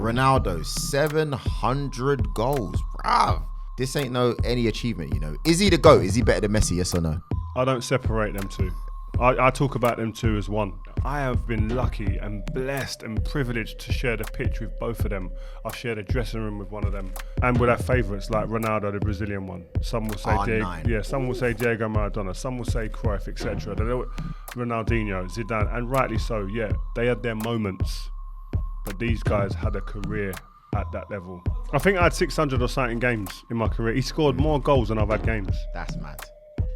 Ronaldo, 700 goals. Bruv. This ain't any achievement, you know. Is he the GOAT? Is he better than Messi, yes or no? I don't separate them two. I talk about them two as one. I have been lucky and blessed and privileged to share the pitch with both of them. I've shared a dressing room with one of them, and with our favourites like Ronaldo, the Brazilian one. Some will say some will say Diego Maradona. Some will say Cruyff, etc. Ronaldinho, Zidane, and rightly so. Yeah, they had their moments, but these guys had a career at that level. I think I had 600 or something games in my career. He scored more goals than I've had games. That's mad.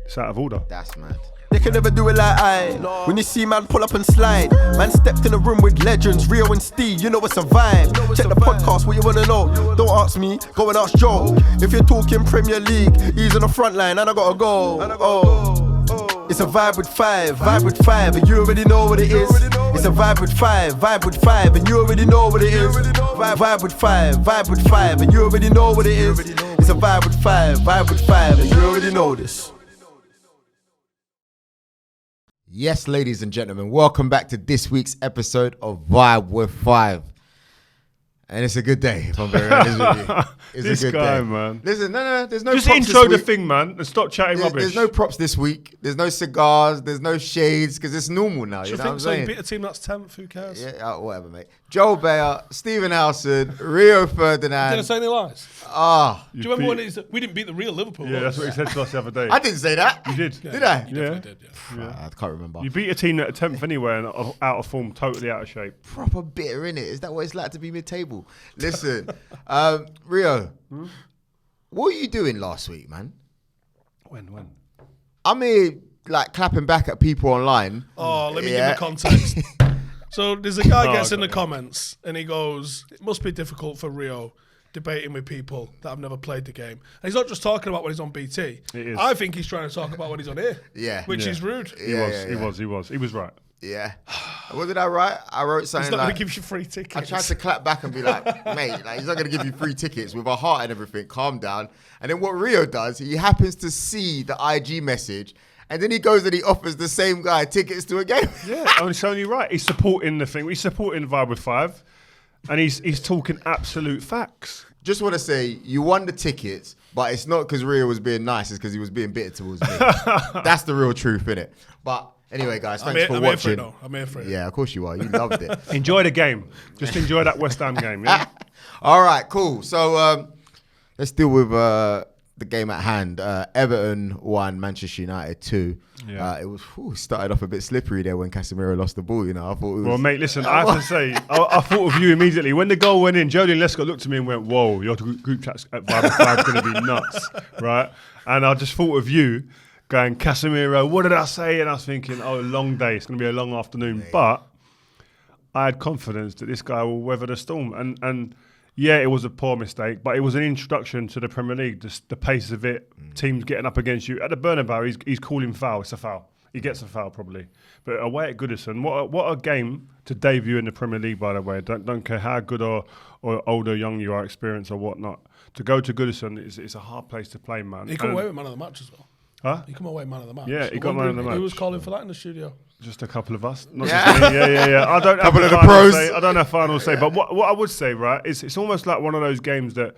It's out of order. That's mad. They can never do it like I. When you see man pull up and slide, man stepped in a room with legends, Rio and Ste, you know it's a vibe. Check the podcast, what you wanna know? Don't ask me, go and ask Joe. If you're talking Premier League, he's on the front line and I gotta go. It's a vibe with five, and you already know what it is. It's a vibe with five, and you already know what it is. Vibe with five, and you already know what it is. It's a vibe with five, and you already know this. Yes, ladies and gentlemen, welcome back to this week's episode of Vibe with Five. And it's a good day, if I'm very honest with you. It's this a good guy, day. Man. Listen, there's no just props intro this the week. thing, man, and stop chatting rubbish. There's no props this week. There's no cigars. There's no shades, because it's normal now. You know what I'm saying? You beat a team that's 10th, who cares? Yeah, whatever, mate. Joel Bayer, Stephen Howson, Rio Ferdinand. Did I say any lies? Do you remember when we didn't beat the real Liverpool? Yeah, that's what he said to us the other day. I didn't say that. You did. Yeah, Did I? You definitely did, yeah. I can't remember. You beat a team that are 10th anyway and out of form, totally out of shape. Proper bitter, innit? Is that what it's like to be mid-table? Listen, Rio, what were you doing last week, man? When? I'm here, clapping back at people online. Oh, let me give you context. So there's a guy gets in the comments and he goes, it must be difficult for Rio debating with people that have never played the game. And he's not just talking about when he's on BT. It is. I think he's trying to talk about when he's on here. Yeah. Which is rude. He was right. Yeah. Wasn't that right? I wrote something He's not going to give you free tickets. I tried to clap back and be like, mate, he's not going to give you free tickets with a heart and everything. Calm down. And then what Rio does, he happens to see the IG message and then he goes and he offers the same guy tickets to a game. Yeah, and it's only right. He's supporting the thing. He's supporting Vibe with Five and he's talking absolute facts. Just want to say, you won the tickets, but it's not because Rio was being nice, it's because he was being bitter towards me. That's the real truth, innit? But anyway, guys, thanks for watching. I'm here for it. Yeah, of course you are. You loved it. Enjoy the game. Just enjoy that West Ham game, yeah? All right, cool. So let's deal with the game at hand. Everton 1, Manchester United 2. Yeah. It started off a bit slippery there when Casemiro lost the ball, you know. I thought it was... Well, mate, listen, I have to say, I thought of you immediately. When the goal went in, Jolien Lescott looked at me and went, whoa, your group chat's at Vibe with Five is going to be nuts, right? And I just thought of you going, Casemiro, what did I say? And I was thinking, long day. It's going to be a long afternoon. Yeah. But I had confidence that this guy will weather the storm. And yeah, it was a poor mistake, but it was an introduction to the Premier League, the pace of it, teams getting up against you. At the Bernabeu, he's calling foul. It's a foul. He gets a foul probably. But away at Goodison, what a game to debut in the Premier League, by the way. Don't care how good or old or young you are, experienced or whatnot. To go to Goodison, it's a hard place to play, man. He come away with man of the match as well. Huh? He come away man of the match. Yeah, he got man of the match. Who was calling for that in the studio? Just a couple of us. Not just me. Yeah. I don't have Couple the of the final pros. say. I don't have final say. But what I would say, right, it's almost like one of those games that,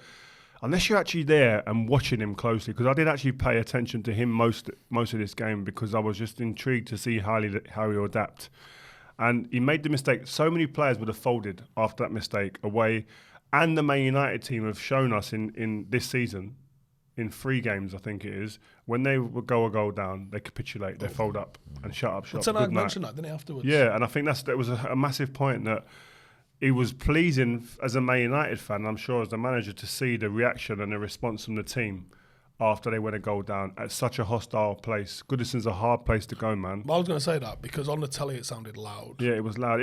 unless you're actually there and watching him closely, because I did actually pay attention to him most of this game because I was just intrigued to see how he'll adapt. And he made the mistake. So many players would have folded after that mistake away. And the Man United team have shown us in this season, in 3 games, I think it is, when they would go a goal down, they capitulate, they fold up and shut up shop. Ten Hag mentioned that, didn't he, afterwards? Yeah, and I think that was a massive point that it was pleasing as a Man United fan, I'm sure as the manager, to see the reaction and the response from the team after they went a goal down at such a hostile place. Goodison's a hard place to go, man. Well, I was going to say that because on the telly it sounded loud. Yeah, it was loud.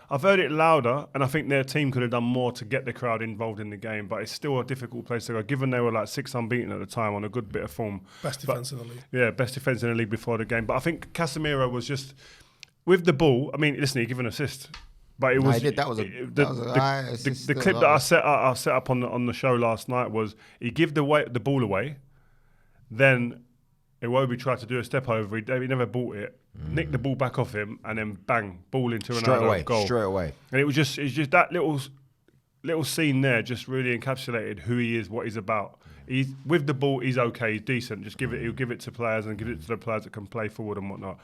I've heard it louder, and I think their team could have done more to get the crowd involved in the game, but it's still a difficult place to go, given they were like 6 unbeaten at the time on a good bit of form. Best defence in the league. Yeah, best defence in the league before the game. But I think Casemiro was just, with the ball, I mean, listen, he gave an assist. But it was the clip that I set up on the show last night was he gave the ball away, then Iwobi tried to do a step over, he never bought it, nicked the ball back off him, and then bang, ball into Ronaldo's goal. Straight away. And it's just that little little scene there just really encapsulated who he is, what he's about. He's with the ball, he's okay, he's decent. Just he'll give it to players and give it to the players that can play forward and whatnot.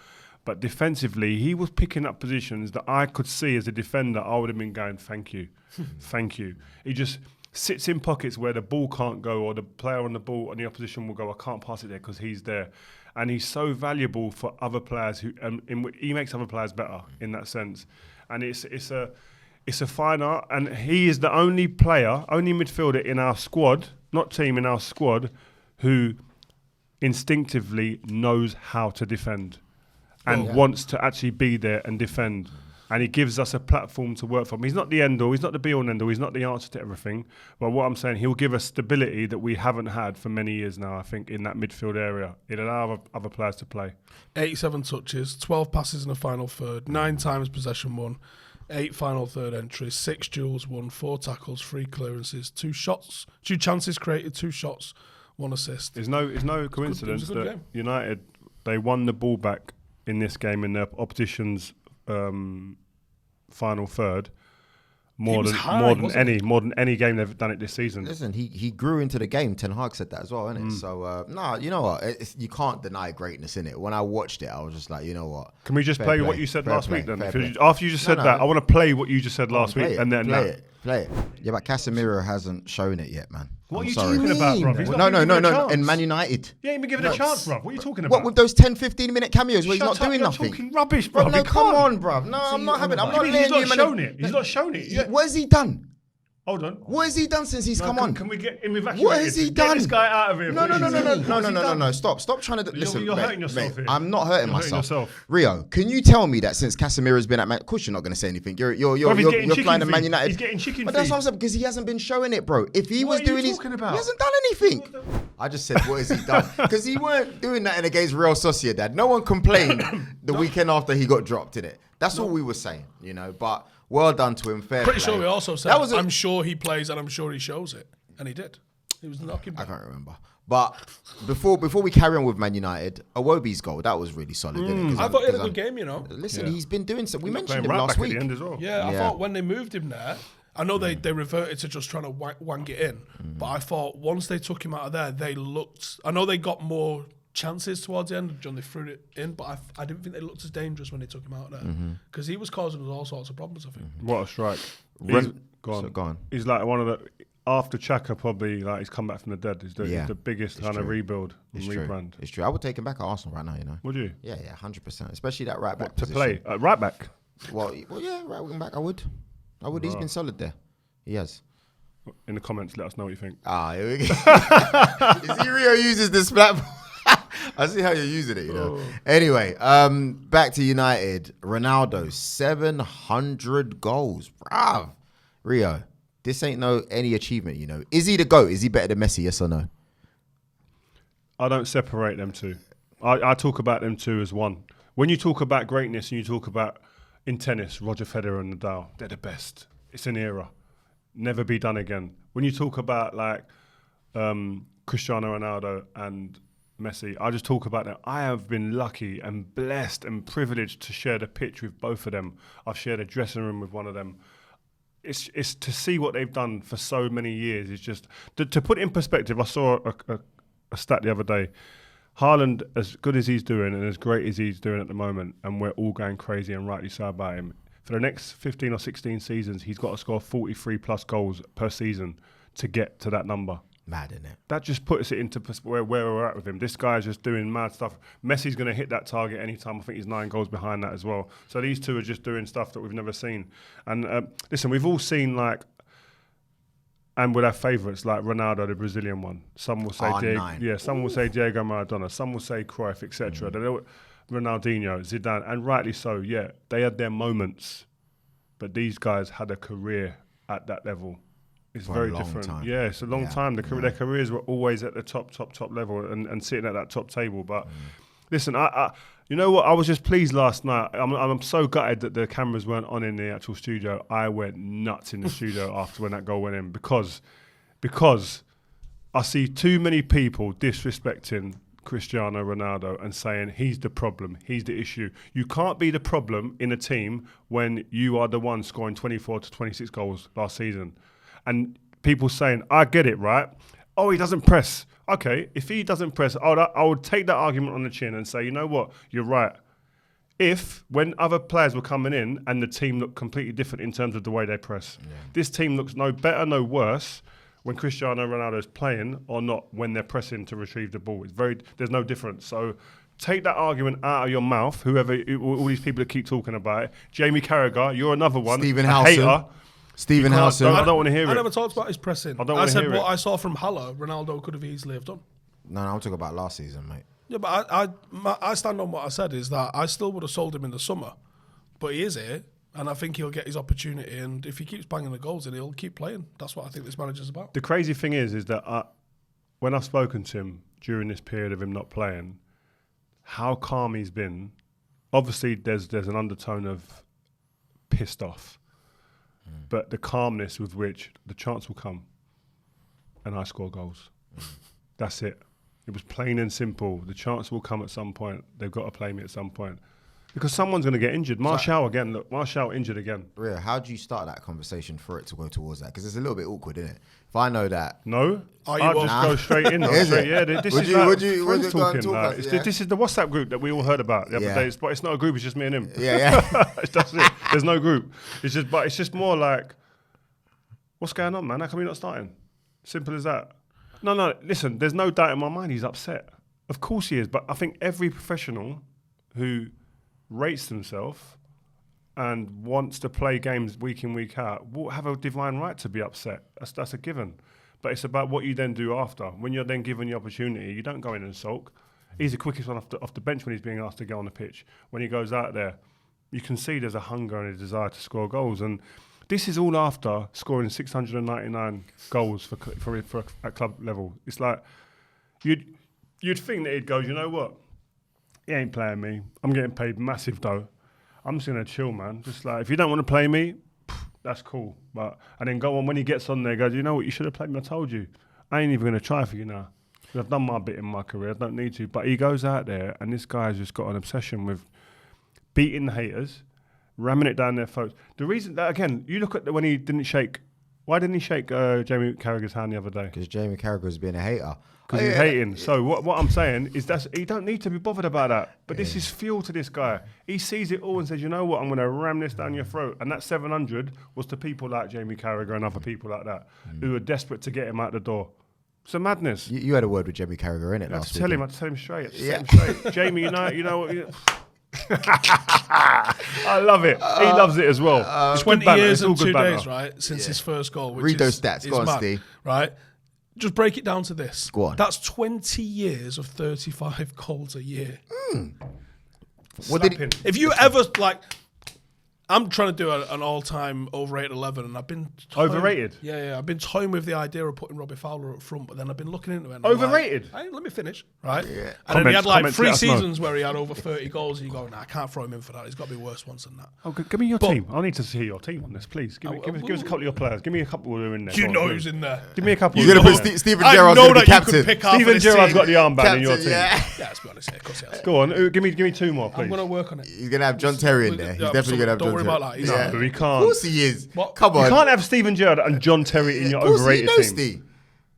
But defensively, he was picking up positions that I could see as a defender. I would have been going, thank you, thank you. He just sits in pockets where the ball can't go, or the player on the ball on the opposition will go, I can't pass it there because he's there. And he's so valuable for other players he makes other players better in that sense. And it's a fine art, and he is the only midfielder in our squad, not team, in our squad, who instinctively knows how to defend and wants to actually be there and defend. And he gives us a platform to work from. He's not the end all, he's not the be all and end all, he's not the answer to everything. But what I'm saying, he'll give us stability that we haven't had for many years now, I think, in that midfield area. It'll allow other players to play. 87 touches, 12 passes in the final third, 9 times possession won, 8 final third entries, 6 duels won, 4 tackles, 3 clearances, 2 chances created, 2 shots, 1 assist. It's no coincidence that game. United, they won the ball back in this game in their opposition's final third more than any game they've done it this season. Listen, he grew into the game. Ten Hag said that as well, innit? So you know what? You can't deny greatness, innit? When I watched it, I was just like, you know what? Can we just play what you said last week then? After you just said that, I want to play what you just said last week, and then play it. Yeah, but Casemiro hasn't shown it yet, man. What are you talking about, bro? No. In Man United. You ain't been given a chance, bro. What are you talking about? What, with those 10, 15-minute cameos where he's not doing nothing? You're talking rubbish, bro. No, come on, bro. No, I'm not having it. I'm not letting you... He's not shown it. What has he done? Hold on. What has he done since he's come on? Can we get him evacuated? What has he done? Get this guy out of here. No. Stop trying to... Listen, you're hurting yourself here. I'm not hurting myself. Rio, can you tell me that since Casemiro's been at Man... Of course you're not going to say anything. You're flying to Man United. He's getting chicken feed. But that's what I'm saying, because he hasn't been showing it, bro. If he was doing his... He hasn't done anything. I just said, what has he done? Because he weren't doing that against Real Sociedad. No one complained the weekend after he got dropped in it. That's all we were saying, you know, but... Well done to him. Fair Pretty play. sure we also said, I'm sure he plays and I'm sure he shows it. And he did. He was knocking back. I can't remember. But before we carry on with Man United, Iwobi's goal, that was really solid, didn't it? I thought he had a good game, you know. Listen, he's been doing so. We mentioned him last week. At the end as well. Yeah, I thought when they moved him there, I know they reverted to just trying to wank it in. But I thought once they took him out of there, they looked... I know they got more... chances towards the end. John, they threw it in, but I didn't think they looked as dangerous when they took him out there because he was causing us all sorts of problems. I think. What a strike! Go on. He's like one of the after Xhaka, probably like he's come back from the dead. He's the biggest kind of rebuild and rebrand. It's true. I would take him back at Arsenal right now. You know. Would you? Yeah, 100%. Especially that right back to position. play right back. Well, yeah, right wing back. I would. He's been solid there. He has. In the comments, let us know what you think. Here we go. Is he Rio uses this platform? I see how you're using it, you know. Anyway, back to United. Ronaldo, 700 goals. Bruv. Rio, this ain't any achievement, you know. Is he the GOAT? Is he better than Messi, yes or no? I don't separate them two. I talk about them two as one. When you talk about greatness and you talk about, in tennis, Roger Federer and Nadal, they're the best. It's an era. Never be done again. When you talk about like Cristiano Ronaldo and Messi, I just talk about that. I have been lucky and blessed and privileged to share the pitch with both of them. I've shared a dressing room with one of them. It's to see what they've done for so many years. It's just to put it in perspective. I saw a stat the other day. Haaland, as good as he's doing and as great as he's doing at the moment, and we're all going crazy and rightly so about him, for the next 15 or 16 seasons, he's got to score 43 plus goals per season to get to that number. Mad, isn't it? That just puts it into where we're at with him. This guy's just doing mad stuff. Messi's going to hit that target anytime. I think he's 9 goals behind that as well. So these two are just doing stuff that we've never seen. And listen, we've all seen like, and with our favourites like Ronaldo, the Brazilian one. Some will say some will say Diego Maradona. Some will say Cruyff, etc. Ronaldinho, Zidane, and rightly so. Yeah, they had their moments, but these guys had a career at that level. It's very different. Time. Yeah, it's a long time. Their careers were always at the top level and sitting at that top table. But listen, I you know what? I was just pleased last night. I'm so gutted that the cameras weren't on in the actual studio. I went nuts in the studio after when that goal went in because I see too many people disrespecting Cristiano Ronaldo and saying he's the problem, he's the issue. You can't be the problem in a team when you are the one scoring 24 to 26 goals last season. And people saying, I get it, right? Oh, he doesn't press. Okay, if he doesn't press, I would take that argument on the chin and say, you know what, you're right. If, when other players were coming in and the team looked completely different in terms of the way they press, this team looks no better, no worse when Cristiano Ronaldo is playing or not when they're pressing to retrieve the ball. There's no difference. So take that argument out of your mouth, all these people that keep talking about it. Jamie Carragher, you're another one. Stephen a Howson. hater. Stephen Howson. I don't want to hear it. I never talked about his pressing. I said what I saw from Haller, Ronaldo could have easily have done. No, I'm talking about last season, mate. Yeah, but I stand on what I said, is that I still would have sold him in the summer. But he is here, and I think he'll get his opportunity. And if he keeps banging the goals in, he'll keep playing. That's what I think this manager's about. The crazy thing is that when I've spoken to him during this period of him not playing, how calm he's been. Obviously, there's an undertone of pissed off. But the calmness with which the chance will come and I score goals. That's it. It was plain and simple. The chance will come at some point. They've got to play me at some point. Because someone's going to get injured. Martial again. Look, Martial injured again. Rio, how do you start that conversation for it to go towards that? Because it's a little bit awkward, isn't it? If I know that. No. I'll just go straight in. Is it? Yeah, this Would is you- like would you- would friends you go and talking. talk Like, us, yeah? This is the WhatsApp group that we all heard about the other day. But it's not a group. It's just me and him. Yeah. That's it. There's no group. It's just more like, what's going on, man? How come you're not starting? Simple as that. No. Listen, there's no doubt in my mind he's upset. Of course he is. But I think every professional who rates themselves and wants to play games week in, week out will have a divine right to be upset. That's a given. But it's about what you then do after. When you're then given the opportunity, you don't go in and sulk. He's the quickest one off the bench when he's being asked to get on the pitch. When he goes out there, you can see there's a hunger and a desire to score goals. And this is all after scoring 699 goals for at club level. It's like you'd think that he'd go, you know what? He ain't playing me. I'm getting paid massive though. I'm just gonna chill, man. Just like, if you don't want to play me, that's cool. And then go on, when he gets on there, goes, you know what? You should have played me. I told you. I ain't even gonna try for you now. I've done my bit in my career. I don't need to. But he goes out there, and this guy's just got an obsession with beating the haters, ramming it down their throats. The reason that, again, you look at when he didn't shake. Why didn't he shake Jamie Carragher's hand the other day? Because Jamie Carragher was being a hater. Because he's hating. So what I'm saying is that he don't need to be bothered about that. But this is fuel to this guy. He sees it all and says, you know what, I'm going to ram this down your throat. And that 700 was to people like Jamie Carragher and other people like that who are desperate to get him out the door. It's a madness. You had a word with Jamie Carragher, innit, last week? I had to tell him straight. Jamie, you know what? I love it. He loves it as well. It's 20 good years banter. and 2 banter. days, right, since his first goal. Which Read those is, stats. is Go on, mad, Steve. Right? Just break it down to this. Go on. That's 20 years of 35 goals a year. What did he, If you ever, like, I'm trying to do an all-time overrated 11, and I've been Overrated? Yeah, I've been toying with the idea of putting Robbie Fowler up front, but then I've been looking into it. And Overrated? I'm like, hey, let me finish, right? Yeah. And then he had like Comments, 3 let us know. seasons where he had over 30 goals, and you go, nah, I can't throw him in for that. He's got to be worse ones than that. Oh, give me your But- team. I need to see your team on this, please. Give us a couple of your players. Give me a couple who are in there. You Go on, know please. who's in there. Give me a couple. You're who going are to in there. put Steven I Gerrard's know going to be that you could captain. pick half Steven of this Gerrard's team. got the armband in your team. Yeah. Yeah, let's be honest here, of course he has. Go on. Give me 2 more, please. I'm going to work on it. He's going to have John Terry in there. He's definitely going to have don't John worry Terry. about that. He's No, not. but we Of can't. course he is. What? Come on. You can't have Steven Gerrard and John Terry in your Of course he overrated knows, team. Steve.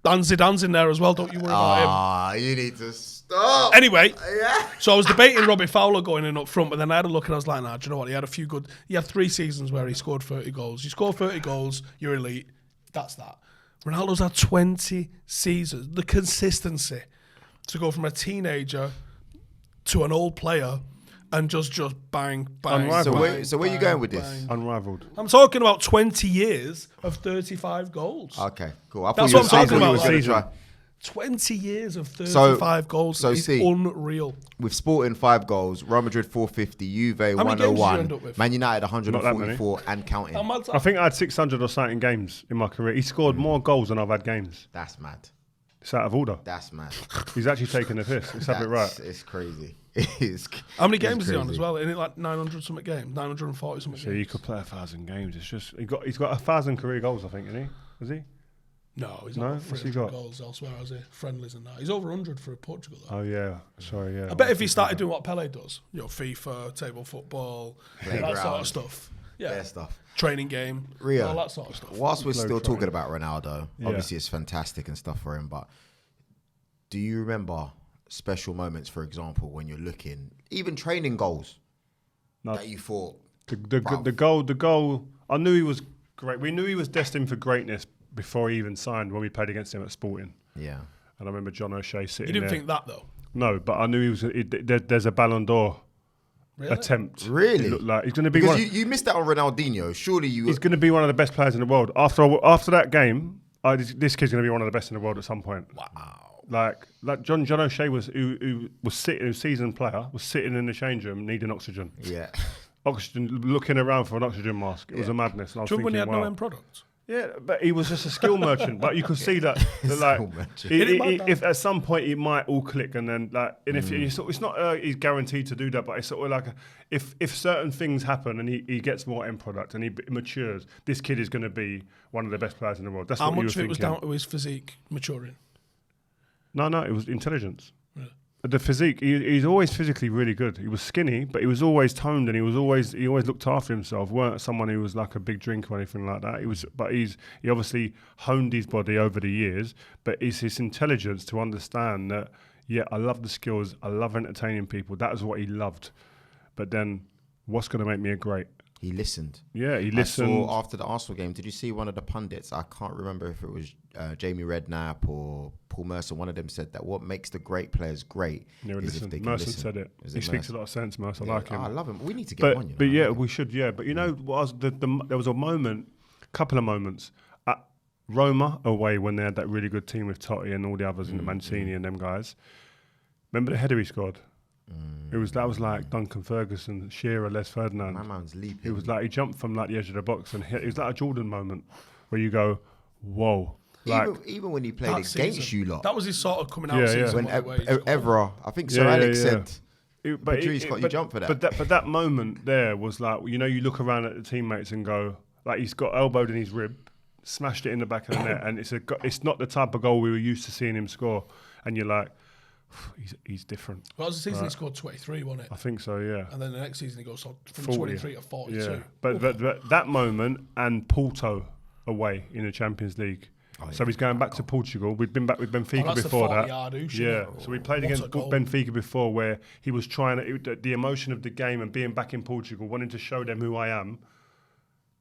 Dan Zidane's in there as well. Don't you worry about him. Ah, you need to stop. Anyway, Yeah. so I was debating Robbie Fowler going in up front, but then I had a look and I was like, nah, do you know what? He had 3 seasons where he scored 30 goals. You score 30 goals, you're elite. That's that. Ronaldo's had 20 seasons. The consistency to go from a teenager to an old player and just bang, bang, Unrivaled. bang, So where you bang, going with this? bang. Unrivaled. I'm talking about 20 years of 35 goals. Okay, cool. I That's thought what I'm talking you about, was going like- to try. 20 years of 35 goals. so It's see- unreal. With Sporting 5 goals, Real Madrid 450, Juve many games did you end 101, up with? Man United Not that 144 and counting. How mad- I think I had 600 or something games in my career. He scored more goals than I've had games. That's mad. It's out of order. That's mad. He's actually taking the piss. Let's have it right. It's crazy. It's How many it's games is he on crazy. as well? Isn't it like 900 something games? 940 something So you games? could play 1,000 games. It's just he's got 1,000 career goals, I think, isn't he? Is he? No, he's No? not What's he 300 got? goals elsewhere, has he? Friendlies and that. He's over 100 for Portugal, though. Oh yeah. Sorry, yeah. I bet if he started doing what Pele does, FIFA, table football, that sort Playground. of stuff, Fair stuff. Training game, Rio, all that sort of stuff. whilst we're still talking about Ronaldo, obviously it's fantastic and stuff for him, but do you remember special moments, for example, when you're looking, even training goals that you thought... The goal, I knew he was great. We knew he was destined for greatness before he even signed when we played against him at Sporting. Yeah. And I remember John O'Shea sitting You there. didn't think that, though? No, but I knew he was. There's a Ballon d'Or attempt. Really? He looked like he's going to be Because you missed out on Ronaldinho. Surely you... He's going to be one of the best players in the world. After that game, this kid's going to be one of the best in the world at some point. Wow. Like John O'Shea who was sitting, a seasoned player, was sitting in the change room needing oxygen. Yeah. Oxygen, looking around for an oxygen mask. It was a madness. And I was thinking, when he had wow. no end product? Yeah, but he was just a skill merchant. But you could see that like, if at some point it might all click, and then and if it's not he's guaranteed to do that, but it's sort of like if certain things happen and he gets more end product and he matures, this kid is going to be one of the best players in the world. That's how what much of it was thinking. down to his physique maturing? No, it was intelligence. Yeah. The physique, he's always physically really good. He was skinny, but he was always toned, and he always looked after himself. Weren't someone who was like a big drinker or anything like that. He obviously honed his body over the years, but it's his intelligence to understand that. Yeah, I love the skills. I love entertaining people. That is what he loved. But then, what's going to make me a great? He listened. Yeah, he listened. I saw after the Arsenal game, did you see one of the pundits? I can't remember if it was Jamie Redknapp or Paul Merson. One of them said that what makes the great players great is if they can Merson listen. said it. Is He it speaks Merson? a lot of sense, Merson. Yeah, I like him. I love him. We need to get one. But yeah, we should. Yeah, but you know, there was a moment, couple of moments at Roma away when they had that really good team with Totti and all the others, and Mancini and them guys. Remember the header he scored? That was like Duncan Ferguson, Shearer, Les Ferdinand. My man's leaping. It was like he jumped from like the edge of the box and hit. It was like a Jordan moment where you go, whoa. Like, even when he played That against season, you lot. that was his sort of coming out Yeah, season. when where he scored. Evra, I think Sir Alex said, Patrice got you jump for that. But that moment there was like, you know, you look around at the teammates and go, like he's got elbowed in his rib, smashed it in the back of the net, and it's not the type of goal we were used to seeing him score. And you're like, he's different. Well, that was the season he scored 23, wasn't it? I think so, yeah. And then the next season he goes from 40. 23 to 42. Yeah, but that moment and Porto away in the Champions League. So he's going back to Portugal. We'd been back with Benfica that's before the that. 40-yard oosh, Yeah, isn't it? so we played What a against goal. Benfica before, where he was trying the emotion of the game and being back in Portugal, wanting to show them who I am,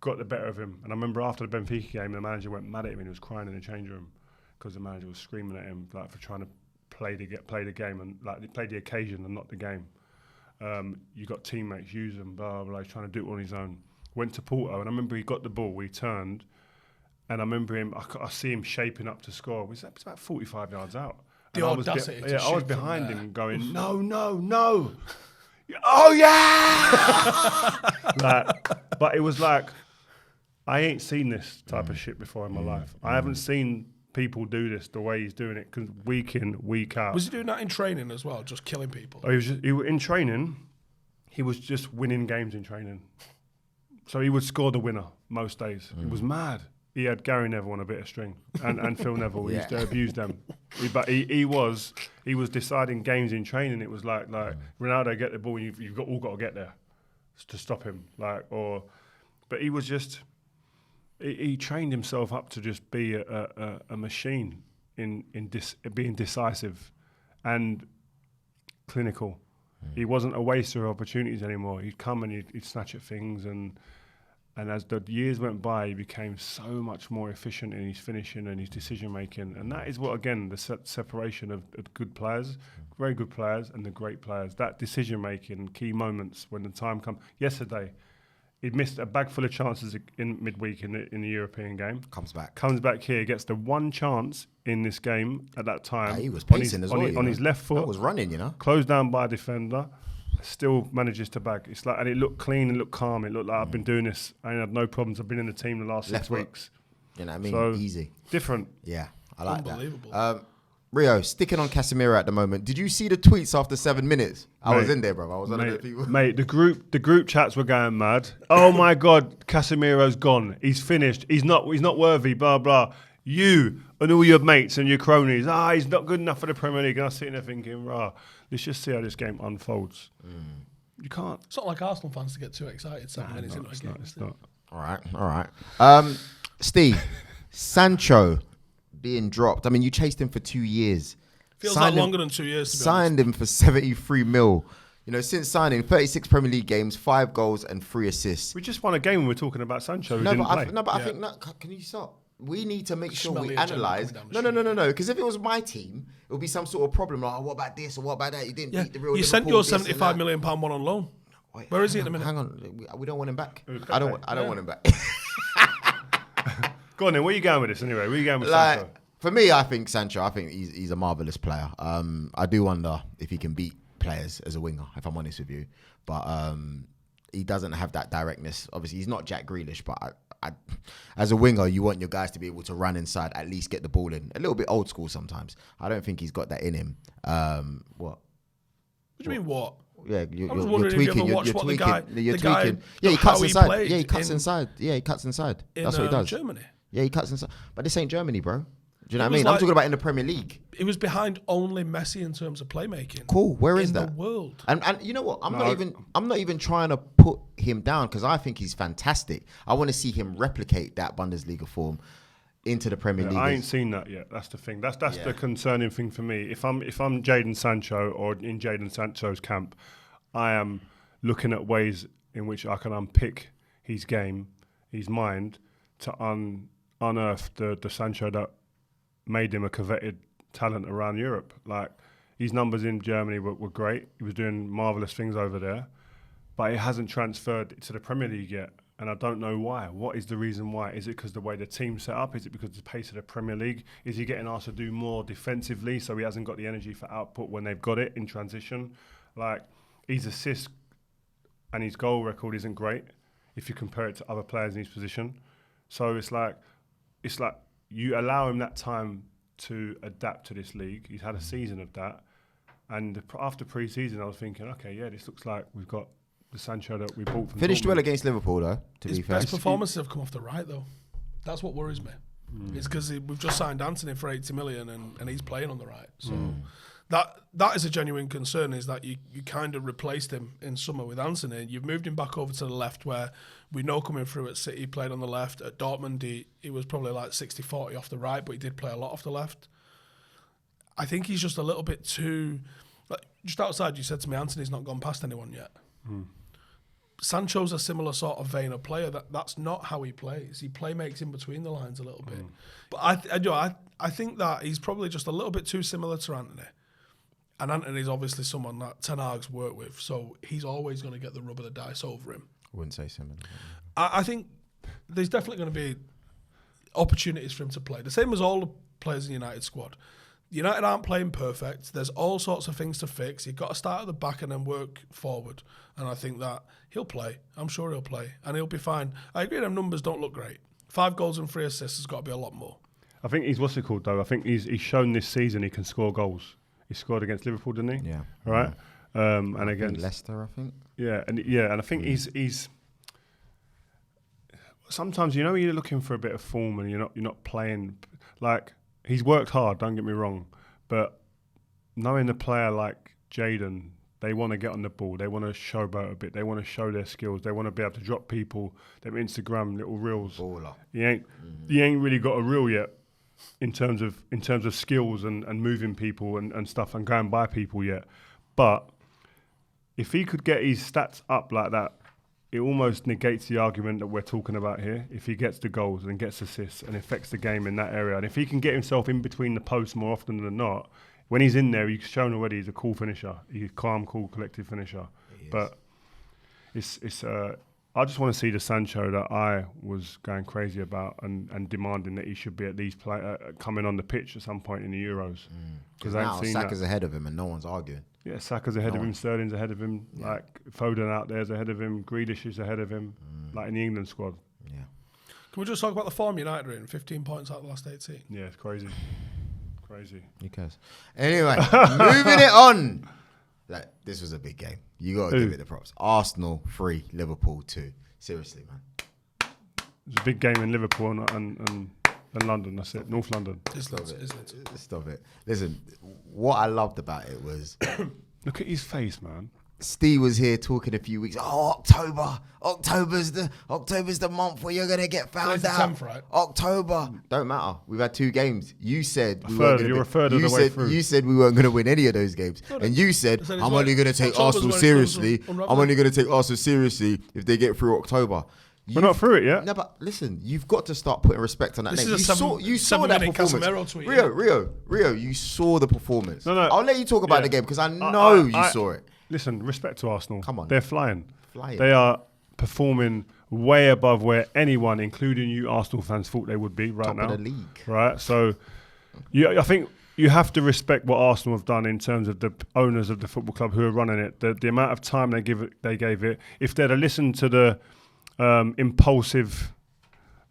got the better of him. And I remember after the Benfica game, the manager went mad at him and he was crying in the change room because the manager was screaming at him like for trying to play the game and like play the occasion and not the game. You got teammates, use them, blah, blah, he's trying to do it on his own. Went to Porto, and I remember he got the ball, he turned, and I remember him, I see him shaping up to score. It was about 45 yards out. The And audacity to I was shoot behind from him going, no. Oh, yeah! But it was like, I ain't seen this type of shit before in my life. I haven't seen people do this the way he's doing it, cause week in, week out. Was he doing that in training as well, just killing people? In training, he was just winning games in training. So he would score the winner most days. It was mad. He had Gary Neville on a bit of string and Phil Neville. He used to abuse them. But he was deciding games in training. It was like Ronaldo, get the ball, you've all got to get there to stop him. But he was just, he trained himself up to just be a machine in being decisive and clinical. He wasn't a waster of opportunities anymore. He'd come and he'd snatch at things, and as the years went by, he became so much more efficient in his finishing and his decision making. And that is what, again, the separation of good players, very good players, and the great players. That decision making, key moments when the time comes. Yesterday, he'd missed a bag full of chances in midweek in the European game. Comes back here, gets the one chance in this game at that time. He was pacing as well. On his left foot. That was running, you know. Closed down by a defender. Still manages to bag. It's like, and it looked clean and looked calm. It looked like I've been doing this. I ain't had no problems. I've been in the team the last 6 weeks. You know what I mean? So, easy. Different. Yeah, I like Unbelievable. that. Rio, sticking on Casemiro at the moment. Did you see the tweets after 7 minutes? I was in there, bro. I was one of the people. Mate, the group chats were going mad. Oh my God, Casemiro's gone. He's finished. He's not worthy. Blah blah. You and all your mates and your cronies. He's not good enough for the Premier League. And I was sitting there thinking, let's just see how this game unfolds. You can't. It's not like Arsenal fans to get too excited 7 minutes into a game. It's not. All right. Steve, Sancho being dropped. I mean, you chased him for 2 years. Feels like longer than 2 years, to be honest. Signed him for 73 mil. You know, since signing, 36 Premier League games, 5 goals and 3 assists. We just won a game when we're talking about Sancho who didn't play. I think, can you stop? We need to make sure we Smelly analyse. agenda No. Because if it was my team, it would be some sort of problem. Like, what about this or what about that? You didn't beat the real You Liverpool, sent your this and £75 that. million one on loan. Wait, Where is he at the minute? Hang on. We don't want him back. I don't want him back. Go on then, where are you going with this anyway? Where are you going with Like, Sancho? for me, I think Sancho, he's a marvellous player. I do wonder if he can beat players as a winger, if I'm honest with you. But he doesn't have that directness. Obviously, he's not Jack Grealish, but as a winger, you want your guys to be able to run inside, at least get the ball in. A little bit old school sometimes. I don't think he's got that in him. What? What do you mean, what? Yeah, I was wondering if you ever watched what the guy, Yeah, he cuts how inside. played Yeah, he cuts inside. Yeah, he cuts inside. That's what he does. Germany. Yeah, he cuts inside. But this ain't Germany, bro. Do you know what I was mean? I'm like- talking about in the Premier League. He was behind only Messi in terms of playmaking. Cool. Where is in that? the world? And you know what? I'm not even trying to put him down because I think he's fantastic. I want to see him replicate that Bundesliga form into the Premier League. I ain't seen that yet. That's the thing. That's the concerning thing for me. If I'm Jadon Sancho or in Jadon Sancho's camp, I am looking at ways in which I can unpick his game, his mind, to unearth the Sancho that made him a coveted talent around Europe. Like, his numbers in Germany were great. He was doing marvellous things over there, but it hasn't transferred to the Premier League yet. And I don't know why. What is the reason why? Is it because the way the team's set up? Is it because of the pace of the Premier League? Is he getting asked to do more defensively so he hasn't got the energy for output when they've got it in transition? Like, his assist and his goal record isn't great if you compare it to other players in his position. So it's like you allow him that time to adapt to this league. He's had a season of that. And after pre-season, I was thinking, okay, yeah, this looks like we've got the Sancho that we bought from Finished Dortmund. well against Liverpool, though, to His be fair. best performances have come off the right, though. That's what worries me. It's because we've just signed Anthony for 80 million and he's playing on the right. So that is a genuine concern, is that you kind of replaced him in summer with Anthony. You've moved him back over to the left, where we know coming through at City, he played on the left. At Dortmund, he was probably like 60-40 off the right, but he did play a lot off the left. I think he's just a little bit too... Like, just outside, you said to me, Anthony's not gone past anyone yet. Sancho's a similar sort of vein of player. That's not how he plays. He makes in between the lines a little bit. But I think that he's probably just a little bit too similar to Anthony. And Anthony's obviously someone that Ten Hag's worked with, so he's always going to get the rub of the dice over him. I wouldn't say similar. I think there's definitely going to be opportunities for him to play. The same as all the players in the United squad. United aren't playing perfect. There's all sorts of things to fix. You've got to start at the back and then work forward. And I think that he'll play. I'm sure he'll play. And he'll be fine. I agree them numbers don't look great. 5 goals and 3 assists has got to be a lot more. I think though? I think he's shown this season he can score goals. He scored against Liverpool, didn't he? Yeah. All right. And against Leicester, I think. Yeah, and I think he's. Sometimes when you're looking for a bit of form and you're not playing, like, he's worked hard. Don't get me wrong, but knowing a player like Jadon, they want to get on the ball. They want to showboat a bit. They want to show their skills. They want to be able to drop people. Them Instagram little reels. Baller. He ain't really got a reel yet in terms of skills and moving people and stuff and going by people yet. But if he could get his stats up like that, it almost negates the argument that we're talking about here. If he gets the goals and gets assists and affects the game in that area, and if he can get himself in between the posts more often than not, when he's in there, he's shown already he's a cool finisher. He's a calm, cool, collective finisher. But it's I just want to see the Sancho that I was going crazy about and demanding that he should be at least coming on the pitch at some point in the Euros. Because now Saka's ahead of him and no one's arguing. Yeah, Saka's ahead of him, Sterling's ahead of him, like Foden out there's ahead of him, Grealish is ahead of him, like in the England squad. Yeah. Can we just talk about the form United are in? 15 points out of the last 18. Yeah, it's crazy. Crazy. Who cares? Anyway, moving it on. Like, this was a big game. You got to give it the props. Arsenal 3, Liverpool 2. Seriously, man. It's a big game in Liverpool and London. That's it. North London. Isn't it? Stop it. Listen, what I loved about it was... Look at his face, man. Steve was here talking a few weeks. Oh, October's the month where you're gonna get found Today's out. the 10th, right? October. Don't matter. We've had 2 games. You said You're a third of the way through. You said we weren't gonna win any of those games, and you said said it's I'm like only gonna take October's Arsenal when it seriously. goes I'm unraveling. only gonna take Arsenal seriously if they get through October. We're not through it yet. No, but listen, you've got to start putting respect on that This name. is a You saw that seven-minute performance. Casemiro tweet, Rio, you saw the performance. No. I'll let you talk about Yeah. the game because I know you saw it. Listen, respect to Arsenal. Come on. They're flying. Flying. They are performing way above where anyone, including you Arsenal fans, thought they would be right Top now. of the league. Right? So I think you have to respect what Arsenal have done in terms of the owners of the football club who are running it. The amount of time they gave it. If they'd have listened to the impulsive,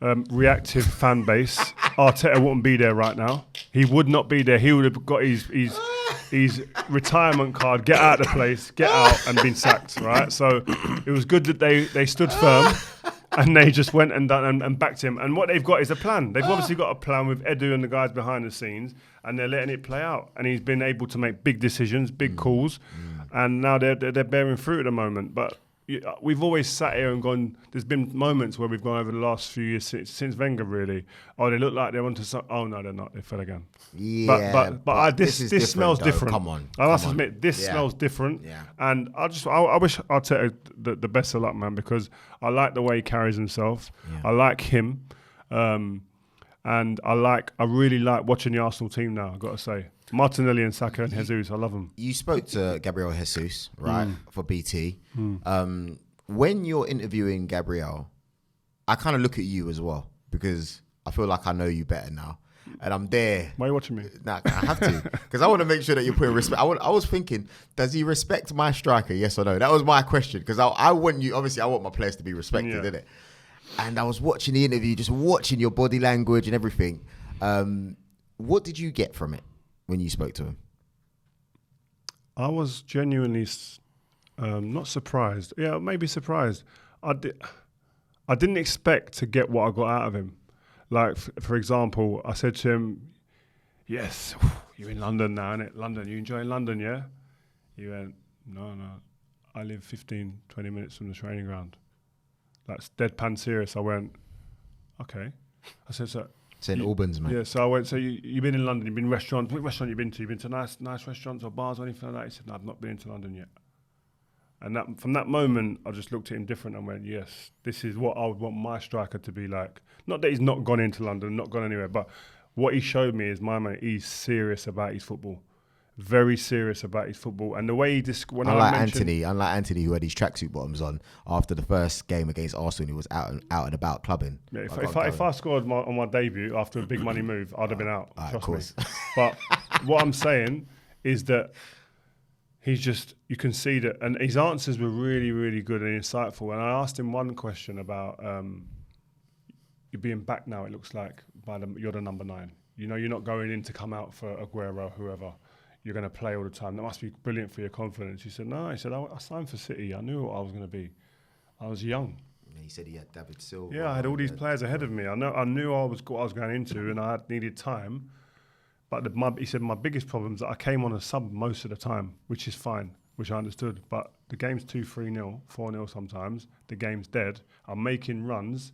reactive fan base, Arteta wouldn't be there right now. He would not be there. He would have got his retirement card, get out of the place, get out, and been sacked, right? So it was good that they stood firm and they just went and done and backed him. And what they've got is a plan. They've obviously got a plan with Edu and the guys behind the scenes, and they're letting it play out. And he's been able to make big decisions, big calls, and now they're bearing fruit at the moment. But we've always sat here and gone, there's been moments where we've gone over the last few years since Wenger really, oh, they look like they're onto something. Oh no, they're not, they fell again. Yeah, but this smells though. different. Come on. I must admit, this smells different. Yeah. And I wish Arteta the best of luck, man, because I like the way he carries himself. Yeah. I like him. And I really like watching the Arsenal team now, I've got to say. Martinelli and Saka and Jesus, I love them. You spoke to Gabriel Jesus, right, for BT. When you're interviewing Gabriel, I kind of look at you as well because I feel like I know you better now. And I'm there. Why are you watching me? Nah, I have to because I want to make sure that you're putting respect. I was thinking, does he respect my striker? Yes or no? That was my question because I want you. Obviously, I want my players to be respected, innit? And I was watching the interview, just watching your body language and everything. What did you get from it when you spoke to him? I was genuinely not surprised. Yeah, maybe surprised. I didn't expect to get what I got out of him. Like, for example, I said to him, yes, you're in London now, innit? London, you enjoying London, yeah? He went, no, I live 15, 20 minutes from the training ground. That's deadpan serious. I went, okay. I said, so... St Albans, man. Yeah, so I went, so you've been in London, you've been in restaurants. What restaurant you been to? You've been to nice restaurants or bars or anything like that? He said, no, I've not been into London yet. And from that moment, I just looked at him different and went, yes, this is what I would want my striker to be like. Not that he's not gone into London, not gone anywhere, but what he showed me is, my mate, he's serious about his football. Very serious about his football. And the way he Unlike Anthony, who had his tracksuit bottoms on after the first game against Arsenal, he was out and about clubbing. Yeah, if I scored on my debut after a big money move, I'd have been out. Of course. But what I'm saying is that he's just, you can see that, and his answers were really, really good and insightful. And I asked him one question about, you're being back now, it looks like, you're the number 9. You know, you're not going in to come out for Aguero, whoever. You're going to play all the time. That must be brilliant for your confidence. He said, no. He said, I signed for City. I knew what I was going to be. I was young. Yeah, he said he had David Silva. Yeah, I had all these players ahead of me. I knew what I was going into, and I needed time. But he said my biggest problem is that I came on a sub most of the time, which is fine, which I understood. But the game's 2-3-0, 4-0 sometimes. The game's dead. I'm making runs.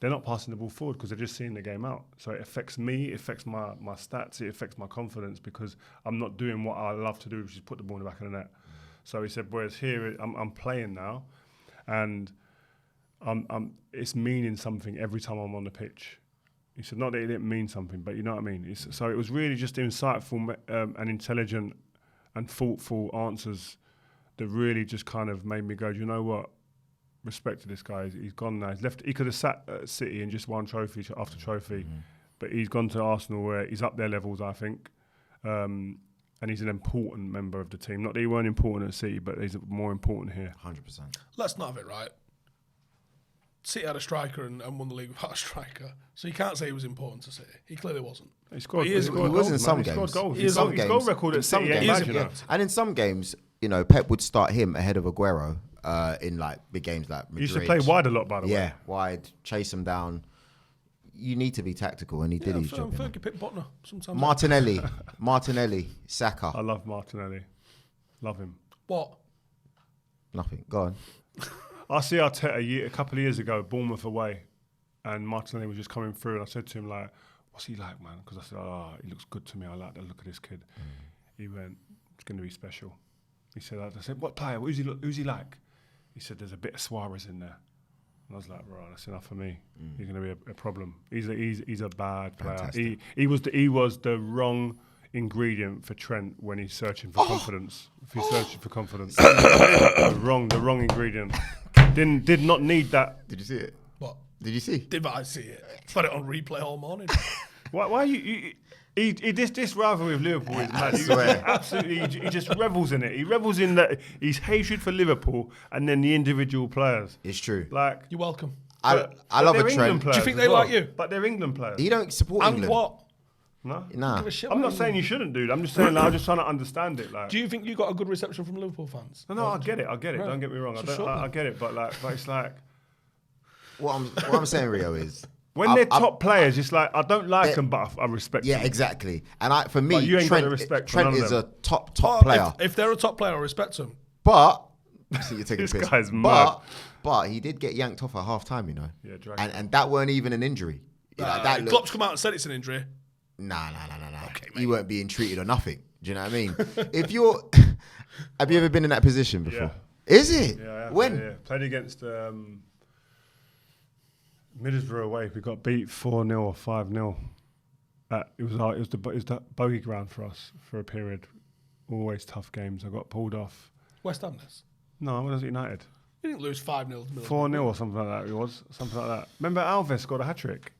They're not passing the ball forward because they're just seeing the game out. So it affects me, it affects my stats, it affects my confidence because I'm not doing what I love to do, which is put the ball in the back of the net. So he said, whereas here I'm playing now, and it's meaning something every time I'm on the pitch. He said, not that it didn't mean something, but you know what I mean? So it was really just insightful and intelligent and thoughtful answers that really just kind of made me go, you know what? Respect to this guy. He's gone now. He's left. He could have sat at City and just won trophy after trophy, but he's gone to Arsenal where he's up their levels, I think, and he's an important member of the team. Not that he weren't important at City, but he's more important here. 100%. Let's not have it right. City had a striker and won the league without a striker, so you can't say he was important to City. He clearly wasn't. He scored. He was in some games. He scored goals. His goal record at City. And in some games, you know, Pep would start him ahead of Aguero. In like big games like Madrid. He used to play wide a lot, by the way. Yeah, wide, chase him down. You need to be tactical, and he did his job. Fergie picked Botner sometimes. Martinelli, Saka. I love Martinelli. Love him. What? Nothing. Go on. I see Arteta a couple of years ago, Bournemouth away, and Martinelli was just coming through, and I said to him, like, what's he like, man? Because I said, he looks good to me. I like the look of this kid. He went, it's going to be special. He said, I said, what player? Who's he like? He said, there's a bit of Suarez in there. And I was like, right, that's enough for me. He's going to be a problem. He's a bad player. Fantastic. He was the wrong ingredient for Trent when he's searching for confidence. If he's searching for confidence, the wrong ingredient. Did not need that. Did you see it? What? Did you see? Did I see it? I've had it on replay all morning. Why you this rivalry with Liverpool is mad. I swear. Absolutely, he just revels in it. He revels in that his hatred for Liverpool and then the individual players. It's true. Like, You're welcome. I love a they're Trent. England players Do you think as they well. like you? But they're England players. You don't support And England. what? No? Nah. Give a shit I'm about not saying you shouldn't, dude. I'm just saying, like, I'm just trying to understand it. Like, Do you think you got a good reception from Liverpool fans? no, I get it. Right. Don't get me wrong. So I get it, but it's like What I'm saying, Rio, is when they're top players, it's like I don't like them, but I respect them. yeah, exactly. And for me, But you ain't got the Trent, respect for Trent none of is them. a top Oh, player. If they're a top player, I respect them. But see, you're taking This the piss. guy's mad. But he did get yanked off at half time, you know. Yeah, drag and that weren't even an injury. That looked, Klopp's come out and said it's an injury. Nah. Okay, He weren't being treated or nothing. Do you know what I mean? Have you ever been in that position before? Yeah. Is it? Yeah, I have, When? Yeah. Played against Middlesbrough away. We got beat 4-0 or 5-0. It was the bogey ground for us for a period. Always tough games. I got pulled off. West Ham this. No, what was it, United? You didn't lose 5-0 to 4-0 or something like that. It was something like that. Remember Alves got a hat trick.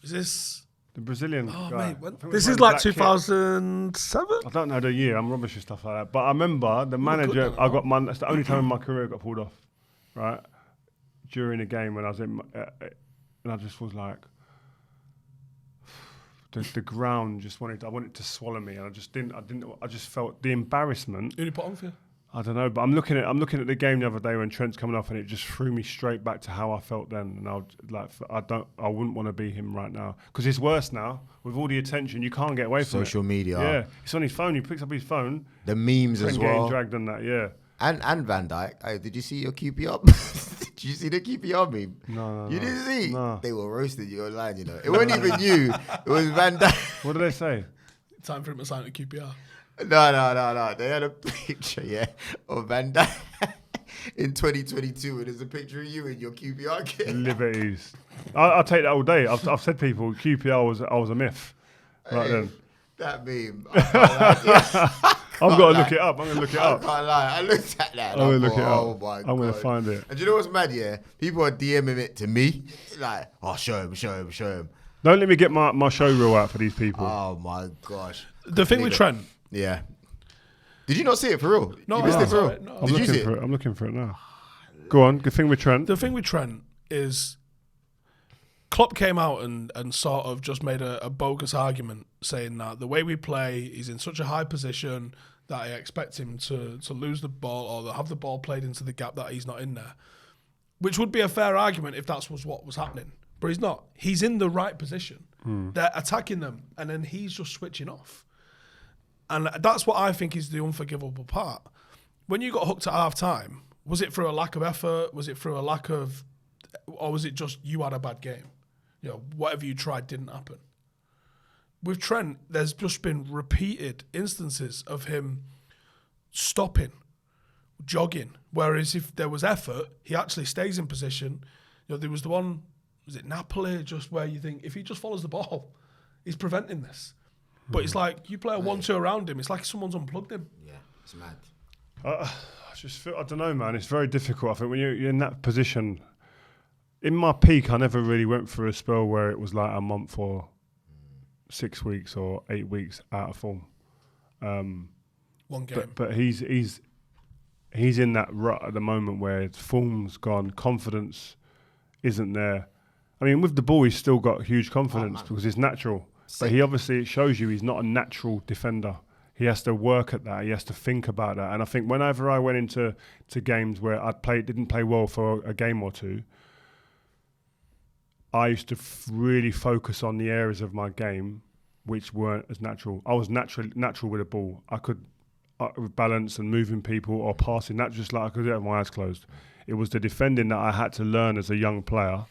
Is this? The Brazilian Oh, guy. mate. I think it This was is wearing like black kit. 2007? I don't know the year. I'm rubbish with stuff like that. But I remember the manager. That's the only time in my career I got pulled off. Right during a game when I was in, and I just was like, the ground just I wanted to swallow me, and I just didn't. I just felt the embarrassment. Who did he put on for you? I don't know, but I'm looking at the game the other day when Trent's coming off, and it just threw me straight back to how I felt then. And I wouldn't want to be him right now because it's worse now with all the attention. You can't get away from it. Social media. Yeah, it's on his phone. He picks up his phone. The memes Trent as getting well. dragged on that. Yeah. And Van Dijk. Hey, did you see your QPR? Did you see the QPR meme? No. You didn't see? No. They were roasting you online, you know. It wasn't even you. It was Van Dijk. What did they say? Time for him to sign at QPR. No. They had a picture, of Van Dijk in 2022, and there's a picture of you in your QPR kit. Liberties. I'll take that all day. I've said people QPR was a myth. Right then. That meme. I can't lie. I've got to look it up. I'm going to look it I up. can't lie. I looked at that. I'm going to look it up. Oh my God. I'm going to find it. And do you know what's mad? Yeah, people are DMing it to me, like, "Oh, show him." Don't let me get my show reel out for these people. Oh my gosh. The thing with Trent. Yeah. Did you not see it for real? No, you missed I it for saw real. it, no. I'm Did you see looking it? for it. I'm looking for it now. Go on. Good thing with Trent. The thing with Trent is Klopp came out and sort of just made a bogus argument saying that the way we play, he's in such a high position that I expect him to lose the ball or have the ball played into the gap that he's not in there. Which would be a fair argument if that was what was happening. But he's not. He's in the right position. They're attacking them and then he's just switching off. And that's what I think is the unforgivable part. When you got hooked at half time, was it through a lack of effort? Was it through a lack of, or was it just you had a bad game? You know, whatever you tried didn't happen. With Trent, there's just been repeated instances of him stopping, jogging. Whereas if there was effort, he actually stays in position. You know, there was the one, was it Napoli, just where you think if he just follows the ball, he's preventing this. But it's like you play a 1-2 around him. It's like someone's unplugged him. Yeah, it's mad. I just feel, I don't know, man. It's very difficult. I think when you're in that position, in my peak, I never really went through a spell where it was like a month or 6 weeks or 8 weeks out of form. One game. But he's in that rut at the moment where his form's gone, confidence isn't there. I mean, with the ball, he's still got huge confidence because it's natural. But he obviously, it shows you he's not a natural defender. He has to work at that. He has to think about that. And I think whenever I went into games where didn't play well for a game or two, I used to really focus on the areas of my game which weren't as natural. I was natural with the ball. with balance and moving people or passing. Not just like I could do it with my eyes closed. It was the defending that I had to learn as a young player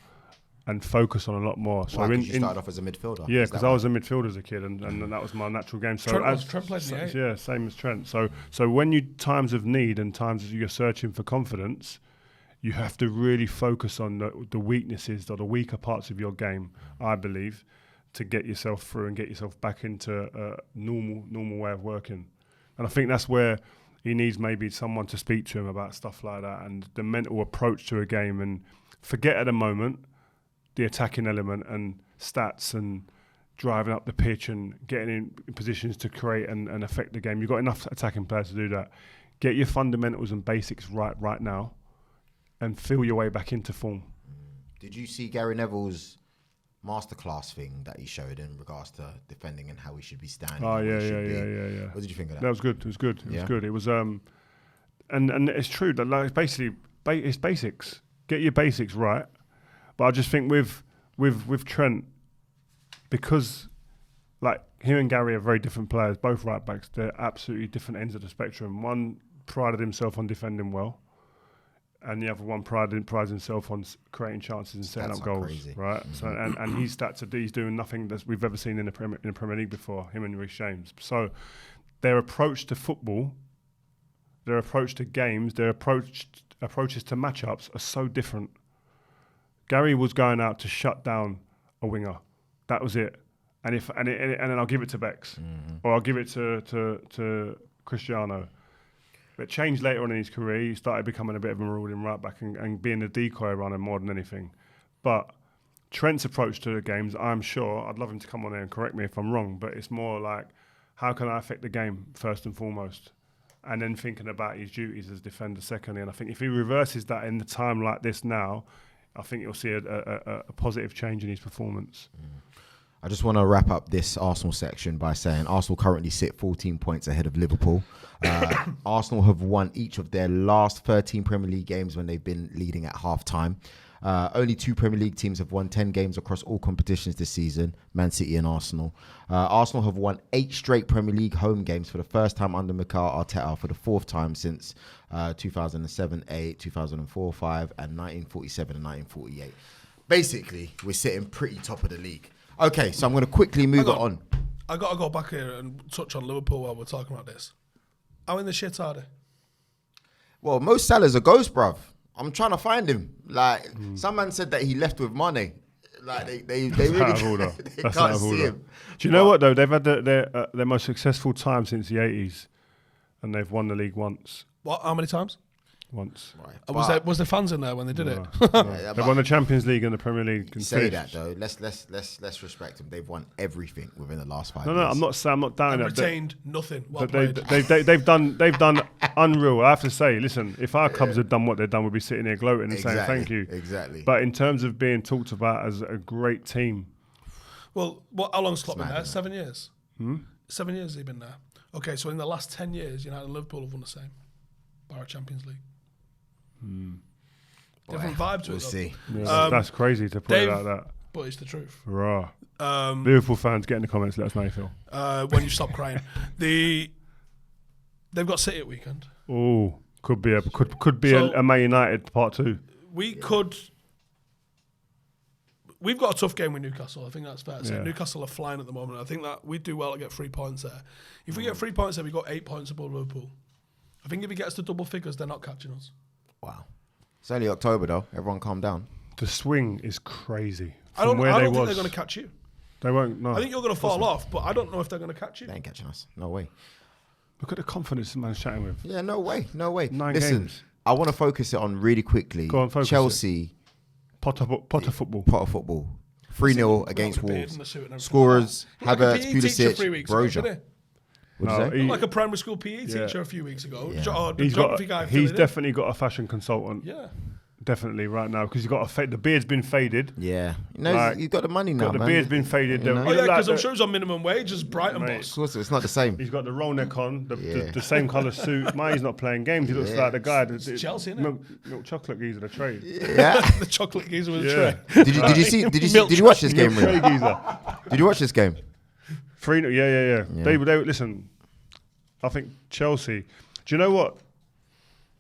and focus on a lot more. So you started off as a midfielder? Yeah, because I was a midfielder as a kid, and that was my natural game. So Trent played in the 8. Yeah, same as Trent. So when you times of need and times you're searching for confidence, you have to really focus on the weaknesses or the weaker parts of your game, I believe, to get yourself through and get yourself back into a normal way of working. And I think that's where he needs maybe someone to speak to him about stuff like that and the mental approach to a game, and forget at the moment the attacking element and stats and driving up the pitch and getting in positions to create and affect the game. You've got enough attacking players to do that. Get your fundamentals and basics right now and feel your way back into form. Did you see Gary Neville's masterclass thing that he showed in regards to defending and how he should be standing? Oh, yeah. What did you think of that? That was good. It was good. It was good. It was and it's true that like basically it's basics. Get your basics right. But I just think with Trent, because like him and Gary are very different players, both right backs. They're absolutely different ends of the spectrum. One prided himself on defending well, and the other one prides himself on creating chances and setting up goals. Crazy. Right? Mm-hmm. So and his stats are he's doing nothing that we've ever seen in the Premier League before. Him and Reece James. So their approach to football, their approach to games, their approaches to matchups are so different. Gary was going out to shut down a winger. That was it. And then I'll give it to Bex, or I'll give it to Cristiano. But it changed later on in his career. He started becoming a bit of a marauding right back and being a decoy runner more than anything. But Trent's approach to the games, I'm sure, I'd love him to come on there and correct me if I'm wrong, but it's more like, how can I affect the game first and foremost? And then thinking about his duties as defender secondly. And I think if he reverses that in the time like this now, I think you'll see a positive change in his performance. I just want to wrap up this Arsenal section by saying Arsenal currently sit 14 points ahead of Liverpool. Arsenal have won each of their last 13 Premier League games when they've been leading at half-time. Only 2 Premier League teams have won 10 games across all competitions this season, Man City and Arsenal. Arsenal have won 8 straight Premier League home games for the first time under Mikel Arteta, for the 4th time since 2007-8, 2004-5, and 1947 and 1948. Basically, we're sitting pretty top of the league. Okay, so I'm going to quickly move it on. I got to go back here and touch on Liverpool while we're talking about this. How in the shit are they? Well, Mo Salah's a ghost, bruv. I'm trying to find him. Like, some man said that he left with Mane. Like, they really they can't see him. Do you know what, though? They've had their most successful time since the 80s, and they've won the league once. What? How many times? Once. Right. Was there fans in there when they did it? Yeah, they won the Champions League and the Premier League. Say that though. Let's respect them. They've won everything within the last 5 years. No, I'm not down that. Retained nothing. Well they've done unreal. I have to say, listen, if our clubs had done what they've done, we'd be sitting here gloating and saying thank you. Exactly. But in terms of being talked about as a great team. Well, how long's Klopp been there? 7 years. 7 years has he been there? Okay, so in the last 10 years, United and Liverpool have won the same. Bar Champions League. Different vibes. We'll see. Yeah, that's crazy to put it like that. But it's the truth. Raw. Liverpool fans, get in the comments. Let us know how you feel. When you stop crying, they've got City at weekend. Oh, could be a Man United part 2. We've got a tough game with Newcastle. I think that's fair to say. Newcastle are flying at the moment. I think that we do well to get 3 points there. If we get 3 points there, we got 8 points above Liverpool. I think if it gets to double figures, they're not catching us. Wow. It's only October though. Everyone calm down. The swing is crazy. I don't think they're going to catch you. They won't, no. I think you're going to fall off, but I don't know if they're going to catch you. They ain't catching us. No way. Look at the confidence this man's chatting with. Yeah, no way. 9 Listen, games. I want to focus it on really quickly. Go on, focus Chelsea. Potter football. 3-0 against Wolves. Scorers, Havertz, Pulisic, Brozier. Like a primary school PE teacher a few weeks ago. Yeah. He's definitely got a fashion consultant. Yeah. Definitely right now because he's got the beard's been faded. Yeah. He's got the money now, The beard's been faded. Because I'm sure he's on minimum wage as Brighton boss. Of course, it's not the same. He's got the roll neck on, the same colour suit. He's not playing games. He looks like the guy. Chelsea, isn't it? Milk chocolate geezer with a tray. Yeah. The chocolate geezer with a tray. Did you watch this game, really? Did you watch this game? 3-0. Yeah. They listen. I think Chelsea. Do you know what?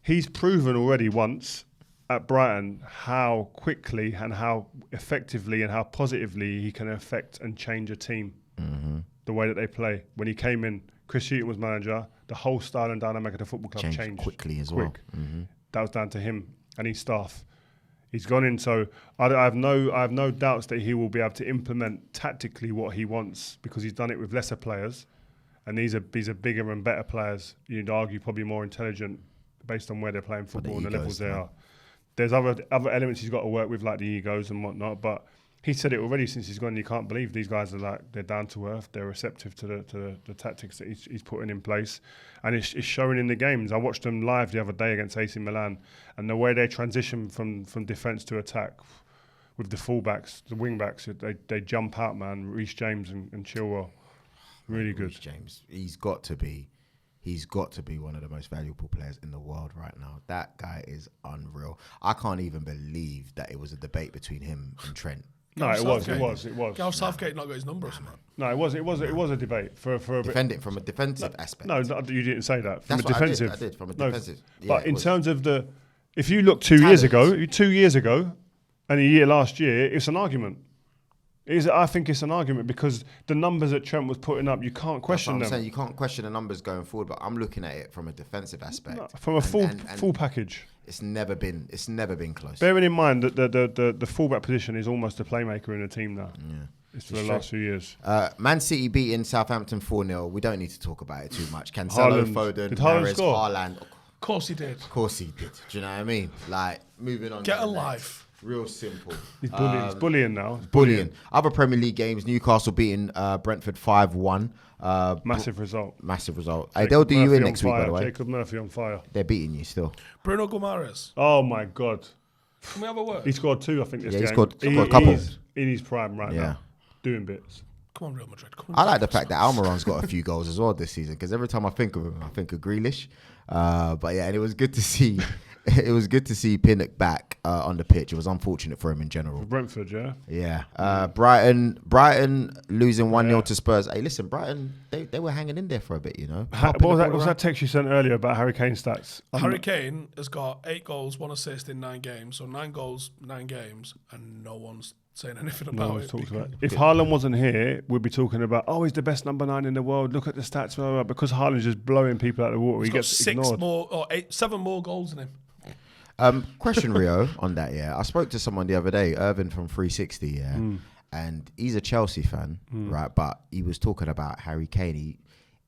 He's proven already once at Brighton how quickly and how effectively and how positively he can affect and change a team. The way that they play. When he came in, Chris Hughton was manager. The whole style and dynamic of the football club changed quickly as well. That was down to him and his staff. He's gone in, so I have no doubts that he will be able to implement tactically what he wants, because he's done it with lesser players, and these are bigger and better players. You'd argue probably more intelligent based on where they're playing football and the levels they are. There's other elements he's got to work with, like the egos and whatnot, but he said it already since he's gone. You can't believe these guys are they're down to earth. They're receptive to the tactics that he's putting in place, and it's showing in the games. I watched them live the other day against AC Milan, and the way they transition from defence to attack with the fullbacks, the wing backs, they jump out, man. Reece James and Chilwell, really good. Reece James, he's got to be one of the most valuable players in the world right now. That guy is unreal. I can't even believe that it was a debate between him and Trent. No, it was. Gareth Southgate not got his number or something. No, it was a debate for a bit. From a defensive aspect. No, you didn't say that. From That's a defensive. I did from a defensive. But in terms of if you look 2 years ago, and a year last year, it's an argument. I think it's an argument because the numbers that Trent was putting up, you can't question them. I'm saying you can't question the numbers going forward, but I'm looking at it from a defensive aspect. No, from a full package. It's never been close. Bearing in mind that the fullback position is almost a playmaker in the team now. Yeah. It's for the last few years. Man City beating Southampton 4-0. We don't need to talk about it too much. Cancelo, Foden, did Haaland Mahrez, score? Haaland. Of course he did. Of course he did. Do you know what I mean? Like, moving on. Get a life. Real simple. He's bullying now. Bullying. Other Premier League games, Newcastle beating Brentford 5-1. Massive result. Hey, they'll do you in next week, by the way. Jacob Murphy on fire. They're beating you still. Bruno Guimaraes. Oh, my God. Can we have a word? He scored 2, I think, this game. He scored a couple. He's in his prime right now. Doing bits. Come on, Real Madrid. Come on, I like the fact that Almiron's got a few goals as well this season, because every time I think of him, I think of Grealish. But yeah, and it was good to see. It was good to see Pinnock back on the pitch. It was unfortunate for him in general. For Brentford, yeah? Yeah. Brighton losing 1-0 to Spurs. Hey, listen, Brighton, they were hanging in there for a bit, you know. What was that text you sent earlier about Harry Kane stats? Harry Kane has got 8 goals, 1 assist in 9 games. So 9 goals, 9 games, and no one's saying anything about it. If Haaland wasn't here, we'd be talking about, he's the best number 9 in the world. Look at the stats. Blah, blah, blah. Because Haaland's just blowing people out of the water. He gets ignored. 7 more goals in him. Question, Rio, on that, yeah. I spoke to someone the other day, Irvin from 360, yeah, and he's a Chelsea fan, right? But he was talking about Harry Kane.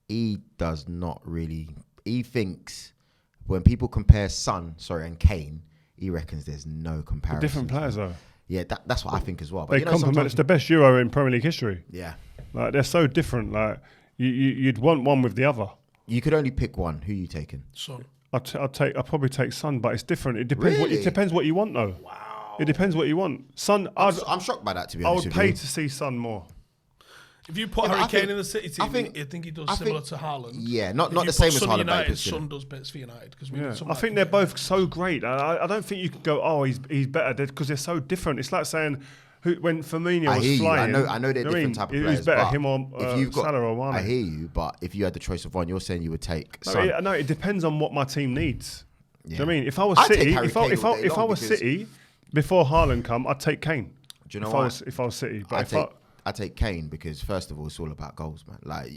He does not really. He thinks when people compare Son, and Kane, he reckons there's no comparison. They're different players, though. Yeah, that's what I think as well. But they complement. It's the best duo in Premier League history. Yeah, like they're so different. Like you'd want one with the other. You could only pick one. Who you taking? Son. I'll probably take Son, but it's different. It depends. Really? It depends what you want, though. Wow. It depends what you want. Son, I'm shocked by that. To be honest, I would pay to see Son more. If you put Harry Kane in the City team, you think he does similar to Haaland. Yeah, not the same as Haaland. United, Son does bits for United. I think they're both so great. I don't think you can go, he's better, because they're so different. It's like saying when Firmino was flying. I know they're different type of players. Who's better, him or Salah or Mane? I hear you, but if you had the choice of one, you're saying you would take Son. No, it depends on what my team needs. Yeah. Do you know what I mean? If I was City, if I was City before Haaland come, I'd take Kane. Do you know what? If I was City, but I take Kane because first of all, it's all about goals, man. Like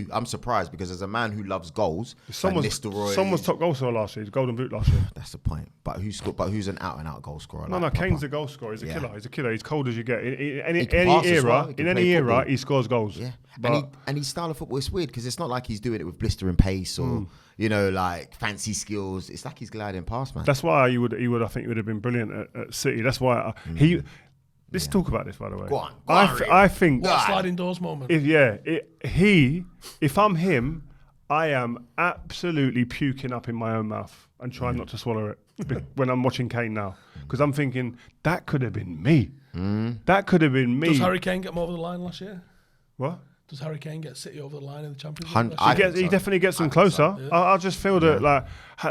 I'm surprised because as a man who loves goals, someone's top goal scorer last year, Golden Boot last year. That's the point. But who's an out and out goal scorer? No, Kane's a goal scorer. He's a killer. He's a killer. He's cold as you get. In any era, he scores goals. Yeah, and his style of football is weird because it's not like he's doing it with blistering pace or like fancy skills. It's like he's gliding past, man. That's why I think he would have been brilliant at City. That's why Let's talk about this, by the way. Go on, I think sliding doors moment. If I'm him, I am absolutely puking up in my own mouth and trying not to swallow it when I'm watching Kane now, because I'm thinking that could have been me. That could have been me. Does Harry Kane get him over the line last year? What? Does Harry Kane get City over the line in the Champions League? He definitely gets them closer. So, yeah. I just feel that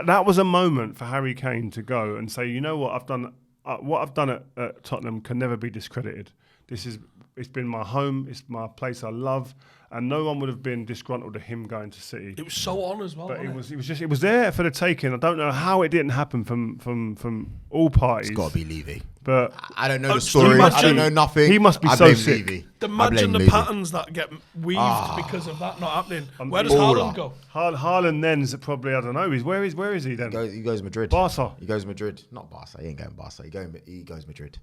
that was a moment for Harry Kane to go and say, you know what, I've done. What I've done at Tottenham can never be discredited. This is It's been my home. It's my place I love. And no one would have been disgruntled at him going to City. It was so on as well. But wasn't it was there for the taking. I don't know how it didn't happen from all parties. It's got to be Levy. But I don't know the story. I don't know nothing. He must be I so blame sick. Levy. Imagine the patterns that get weaved because of that not happening. Where does Haaland go? Haaland then's probably, I don't know. Where is he then? He goes Madrid. Barca. He goes Madrid. Not Barca. He ain't going Barca. He goes Madrid.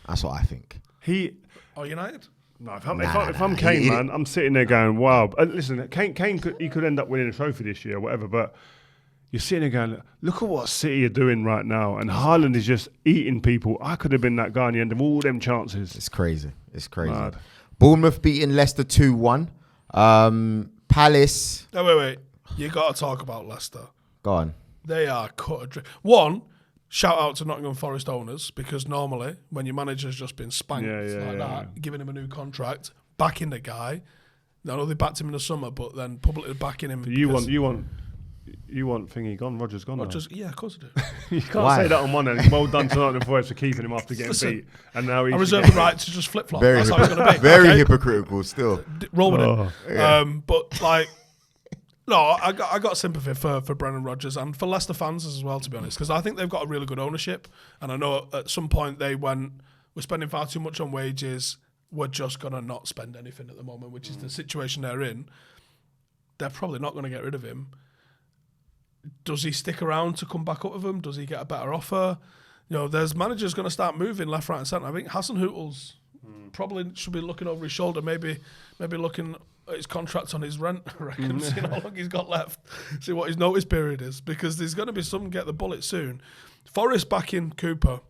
That's what I think. United? No, if I'm Kane, man, I'm sitting there going, wow. Listen, Kane could end up winning a trophy this year or whatever, but you're sitting there going, look at what City are doing right now, and Haaland is just eating people. I could have been that guy in the end of all them chances. It's crazy. Mad. Bournemouth beating Leicester 2-1. Palace. No, wait. You got to talk about Leicester. Go on. They are cut adrift. One, shout out to Nottingham Forest owners, because normally when your manager's just been spanked giving him a new contract, backing the guy. I know they backed him in the summer, but then publicly backing him. You want thingy gone, Rodgers gone. Yeah, of course I do. You can't say that on one end. Well done to Nottingham Forest for keeping him after getting beat, and now I reserve the right to just flip flop. That's how it's going to be. Very hypocritical still. Roll with it. Yeah. But like. No, I got sympathy for Brendan Rodgers and for Leicester fans as well, to be honest, because I think they've got a really good ownership. And I know at some point they went, we're spending far too much on wages, we're just going to not spend anything at the moment, which is the situation they're in. They're probably not going to get rid of him. Does he stick around to come back up with them? Does he get a better offer? There's managers going to start moving left, right and centre. I think Hasenhüttl's probably should be looking over his shoulder, maybe looking at his contract on his rent, I reckon, see how long he's got left, see what his notice period is, because there's going to be some get the bullet soon. Forrest backing Cooper,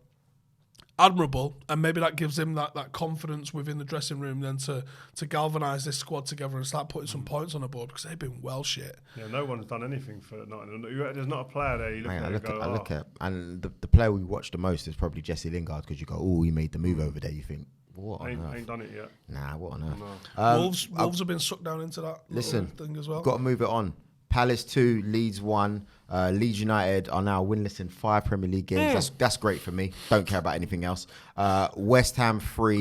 admirable, and maybe that gives him that confidence within the dressing room then to galvanise this squad together and start putting some points on the board, because they've been well shit. Yeah, no one's done anything for Nottingham. There's not a player there you look at. And the player we watch the most is probably Jesse Lingard, because you go, he made the move over there, you think, what on earth? Ain't done it yet. Nah, what on earth? No. Wolves have been sucked down into that thing as well. Got to move it on. Palace 2, Leeds 1. Leeds United are now winless in 5 Premier League games. That's great for me. Don't care about anything else. West Ham 3,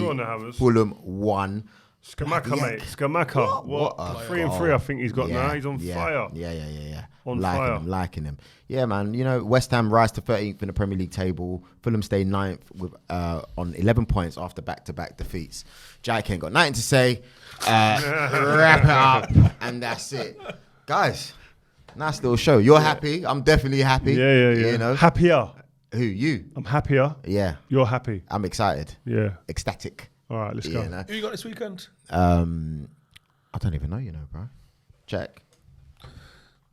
Fulham 1. Skamaka, mate. Skamaka. What? 3 and 3, I think he's got now. He's on fire. Yeah. On fire. Liking him. Yeah, man. West Ham rise to 13th in the Premier League table. Fulham stay 9th with on 11 points after back-to-back defeats. Jack ain't got nothing to say. Wrap it up, and that's it. Guys, nice little show. You're happy. I'm definitely happy. Yeah. Happier. Who, you? I'm happier. Yeah. You're happy. I'm excited. Yeah. Ecstatic. All right, let's go. Who you got this weekend? I don't even know, bro. Check.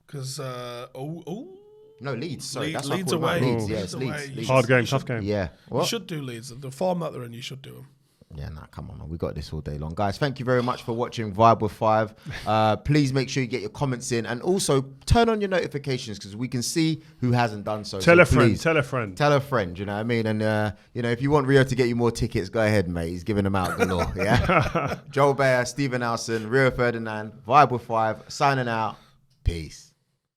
Because, No, Leeds. Sorry, that's Leeds away. Leeds. Yeah, it's Leeds. Hard game, tough game. Yeah. You should do Leeds. The form that they're in, you should do them. Yeah, come on, man. We got this all day long. Guys, thank you very much for watching Vibe with 5. Please make sure you get your comments in, and also turn on your notifications, because we can see who hasn't done so. Tell a friend. Tell a friend, you know what I mean? And, if you want Rio to get you more tickets, go ahead, mate. He's giving them out galore, yeah? Joel Bayer, Stephen Alson, Rio Ferdinand, Vibe with 5, signing out. Peace.